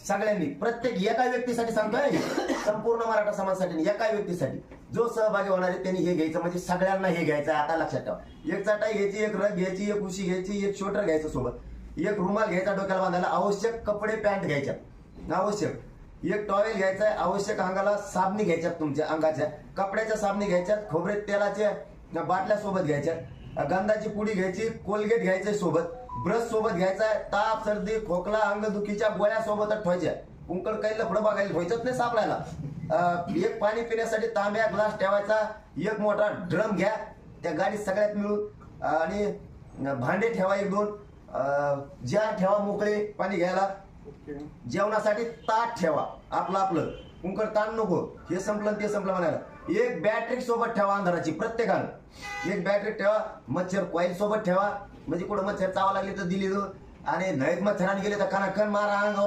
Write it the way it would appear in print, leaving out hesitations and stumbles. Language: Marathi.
सगळ्यांनी प्रत्येक एका व्यक्तीसाठी सांगतोय, संपूर्ण मराठा समाजासाठी एका व्यक्तीसाठी जो सहभागी होणार आहे त्यांनी हे घ्यायचं, म्हणजे सगळ्यांना हे घ्यायचं. आता लक्षात ठेवा, एक चटाई घ्यायची, एक रग घ्यायची, एक उशी घ्यायची, एक शोटर घ्यायचं सोबत, एक रुमाल घ्यायचा डोक्याला बांधायला, आवश्यक कपडे पॅन्ट घ्यायच्या आवश्यक, एक टॉवेल घ्यायचा आवश्यक, अंगाला साबणी घ्यायच्यात, तुमच्या अंगाच्या कपड्याच्या साबणी घ्यायच्यात, खोबरे तेलाच्या बाटल्या सोबत घ्यायच्या, गंधाची पुडी घ्यायची, कोलगेट घ्यायचे सोबत, ब्रश सोबत घ्यायचा, ताप सर्दी खोकला अंगदुखीच्या गोळ्या सोबतच ठेवायच्या. कुंकड काही लफडं बघायला ठेवायचंच नाही सापडायला. एक पाणी पिण्यासाठी तांब्या ग्लास ठेवायचा, एक मोठा ड्रम घ्या त्या गाडीत सगळ्यात मिळून, आणि भांडे ठेवा एक दोन, ज्या ठेवा मोकळे पाणी घ्यायला, जेवणासाठी ताट ठेवा आपलं आपलं, कुंकड ताण नको, हे संपलं ते संपलं म्हणायला. एक बॅटरी सोबत ठेवा अंधाराची, प्रत्येकानं एक बॅटरी ठेवा, मच्छर कॉईल सोबत ठेवा, म्हणजे कुठं मच्छर चावा लागली तर दिली, आणि नैत मच्छराने गेले तर कणाकण मारा अंगावर.